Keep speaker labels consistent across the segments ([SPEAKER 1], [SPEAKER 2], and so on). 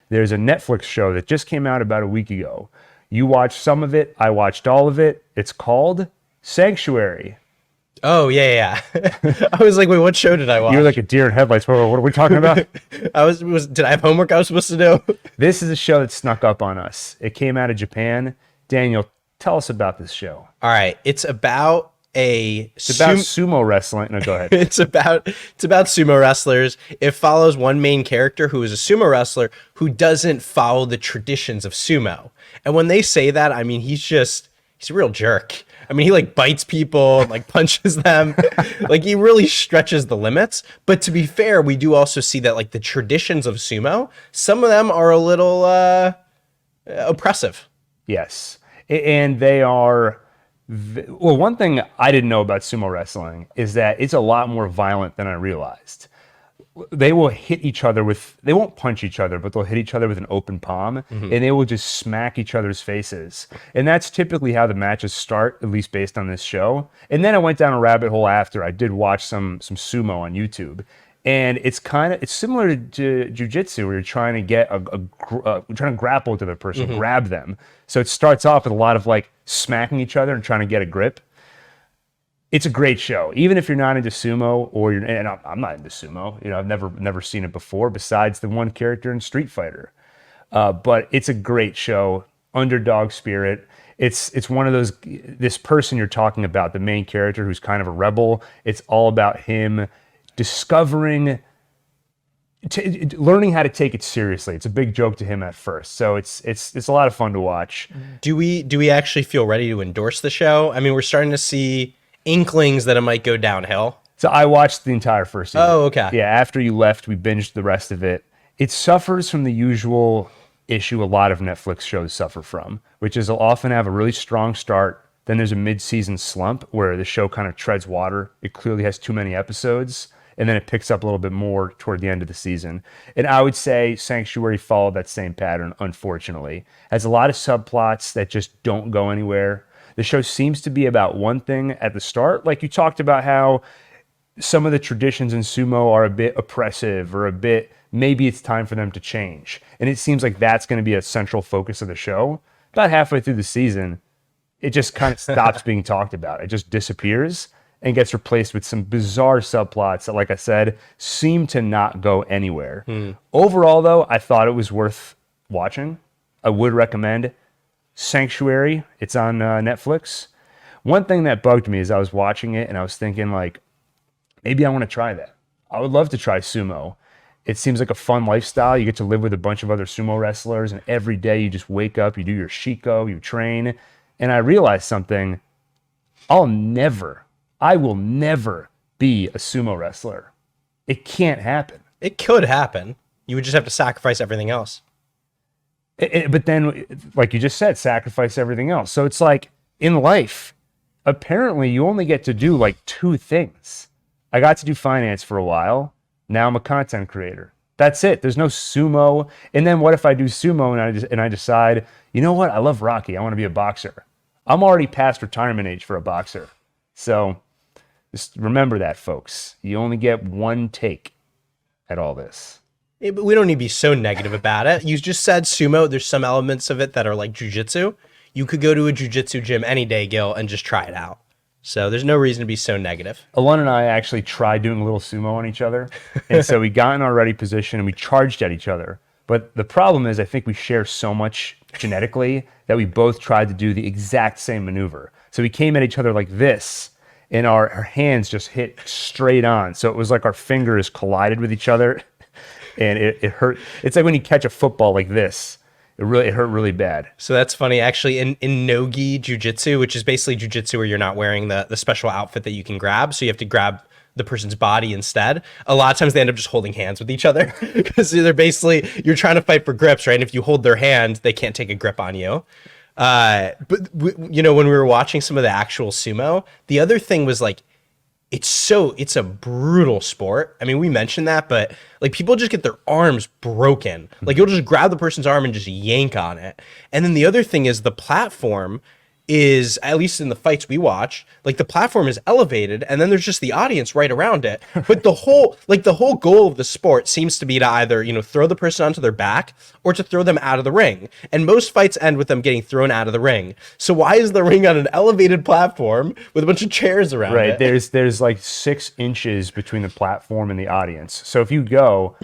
[SPEAKER 1] There's a Netflix show that just came out about a week ago. You watched some of it. I watched all of it. It's called Sanctuary.
[SPEAKER 2] Oh yeah, yeah. I was like, wait, what show did I
[SPEAKER 1] You're like
[SPEAKER 2] watch?
[SPEAKER 1] a deer in headlights. What are we talking about?
[SPEAKER 2] Did I have homework I was supposed to do?
[SPEAKER 1] This is a show that snuck up on us. It came out of Japan. Daniel, tell us about this show.
[SPEAKER 2] All right, it's about
[SPEAKER 1] It's about sumo wrestling. No, go ahead.
[SPEAKER 2] it's about sumo wrestlers. It follows one main character who is a sumo wrestler who doesn't follow the traditions of sumo. And when they say that, I mean he's a real jerk. I mean, he like bites people and like punches them. Like he really stretches the limits. But to be fair, we do also see that like the traditions of sumo, some of them are a little oppressive.
[SPEAKER 1] Yes. And they are. Well, one thing I didn't know about sumo wrestling is that it's a lot more violent than I realized. They will hit each other they won't punch each other, but they'll hit each other with an open palm and they will just smack each other's faces. And that's typically how the matches start, at least based on this show. And then I went down a rabbit hole after. I did watch some sumo on YouTube. And it's similar to jujitsu where you're trying to get you're trying to grapple to the person, grab them. So it starts off with a lot of like smacking each other and trying to get a grip. It's a great show, even if you're not into sumo and I'm not into sumo. You know, I've never seen it before besides the one character in Street Fighter. But it's a great show, underdog spirit. It's one of those, this person you're talking about, the main character who's kind of a rebel. It's all about him discovering, learning how to take it seriously. It's a big joke to him at first. So it's a lot of fun to watch.
[SPEAKER 2] Do we actually feel ready to endorse the show? I mean, we're starting to see inklings that it might go downhill.
[SPEAKER 1] So I watched the entire first season.
[SPEAKER 2] Oh, okay.
[SPEAKER 1] Yeah, after you left, we binged the rest of it. It suffers from the usual issue a lot of Netflix shows suffer from, which is they'll often have a really strong start. Then there's a mid-season slump where the show kind of treads water. It clearly has too many episodes, and then it picks up a little bit more toward the end of the season. And I would say Sanctuary followed that same pattern, unfortunately. Has a lot of subplots that just don't go anywhere. The show seems to be about one thing at the start. Like you talked about how some of the traditions in sumo are a bit oppressive or maybe it's time for them to change. And it seems like that's going to be a central focus of the show. About halfway through the season, it just kind of stops being talked about. It just disappears and gets replaced with some bizarre subplots that, like I said, seem to not go anywhere. Overall, though, I thought it was worth watching. I would recommend Sanctuary. It's on Netflix. One thing that bugged me is I was watching it and I was thinking like, maybe I want to try that. I would love to try sumo. It seems like a fun lifestyle. You get to live with a bunch of other sumo wrestlers and every day you just wake up, you do your shiko, you train. And I realized something. I will never be a sumo wrestler. It can't happen.
[SPEAKER 2] It could happen. You would just have to sacrifice everything else.
[SPEAKER 1] But then, like you just said, sacrifice everything else. So it's like in life, apparently you only get to do like two things. I got to do finance for a while. Now I'm a content creator. That's it. There's no sumo. And then what if I do sumo and I decide, you know what? I love Rocky. I want to be a boxer. I'm already past retirement age for a boxer. So just remember that, folks. You only get one take at all this.
[SPEAKER 2] But we don't need to be so negative about it. You just said sumo. There's some elements of it that are like jujitsu. You could go to a jujitsu gym any day, Gil, and just try it out. So there's no reason to be so negative.
[SPEAKER 1] Alon and I actually tried doing a little sumo on each other. And so we got in our ready position and we charged at each other. But the problem is I think we share so much genetically that we both tried to do the exact same maneuver. So we came at each other like this and our hands just hit straight on. So it was like our fingers collided with each other. And it hurt. It's like when you catch a football like this. It hurt really bad.
[SPEAKER 2] So that's funny. Actually, in no-gi jujitsu, which is basically jujitsu where you're not wearing the special outfit that you can grab, so you have to grab the person's body instead. A lot of times they end up just holding hands with each other because they're basically, you're trying to fight for grips, right? And if you hold their hand, they can't take a grip on you. But you know, when we were watching some of the actual sumo, the other thing was like, it's a brutal sport. I mean, we mentioned that, but like people just get their arms broken. Like you'll just grab the person's arm and just yank on it. And then the other thing is the platform is, at least in the fights we watch, like the platform is elevated and then there's just the audience right around it. But the whole goal of the sport seems to be to either, throw the person onto their back or to throw them out of the ring. And most fights end with them getting thrown out of the ring. So why is the ring on an elevated platform with a bunch of chairs around
[SPEAKER 1] Right.
[SPEAKER 2] it?
[SPEAKER 1] There's like 6 inches between the platform and the audience. So if you go,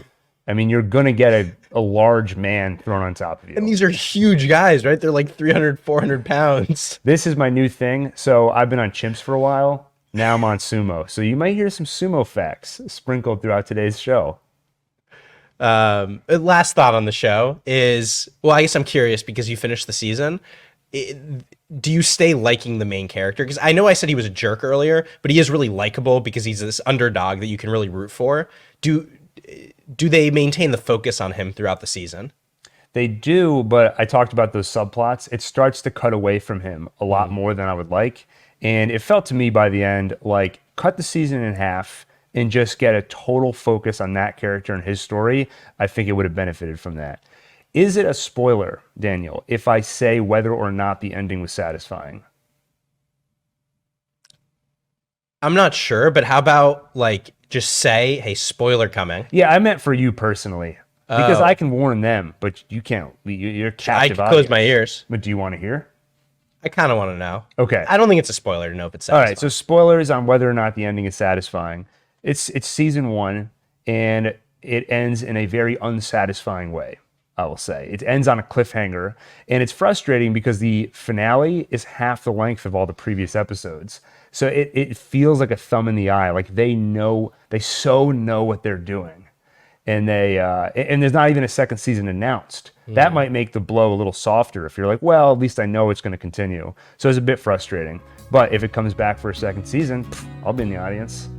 [SPEAKER 1] I mean, you're going to get a large man thrown on top of you.
[SPEAKER 2] And these are huge guys, right? They're like 300, 400 pounds.
[SPEAKER 1] This is my new thing. So I've been on chimps for a while. Now I'm on sumo. So you might hear some sumo facts sprinkled throughout today's show.
[SPEAKER 2] Last thought on the show is, well, I guess I'm curious because you finished the season. Do you stay liking the main character? Because I know I said he was a jerk earlier, but he is really likable because he's this underdog that you can really root for. Do they maintain the focus on him throughout the season?
[SPEAKER 1] They do, but I talked about those subplots. It starts to cut away from him a lot more than I would like. And it felt to me by the end like cut the season in half and just get a total focus on that character and his story. I think it would have benefited from that. Is it a spoiler, Daniel, if I say whether or not the ending was satisfying?
[SPEAKER 2] I'm not sure, but how about like just say, hey, spoiler coming.
[SPEAKER 1] Yeah, I meant for you personally. Because I can warn them, but you can't. You're
[SPEAKER 2] I
[SPEAKER 1] captive
[SPEAKER 2] can close
[SPEAKER 1] audience.
[SPEAKER 2] my ears.
[SPEAKER 1] But do you want to hear?
[SPEAKER 2] I kind of want to know.
[SPEAKER 1] Okay.
[SPEAKER 2] I don't think it's a spoiler to know if it's
[SPEAKER 1] All
[SPEAKER 2] satisfying.
[SPEAKER 1] right, so spoilers on whether or not the ending is satisfying. It's season 1, and it ends in a very unsatisfying way, I will say. It ends on a cliffhanger, and it's frustrating because the finale is half the length of all the previous episodes. So it feels like a thumb in the eye, like they so know what they're doing. And and there's not even a second season announced. That might make the blow a little softer if you're like, well, at least I know it's going to continue. So it's a bit frustrating. But if it comes back for a second season, I'll be in the audience.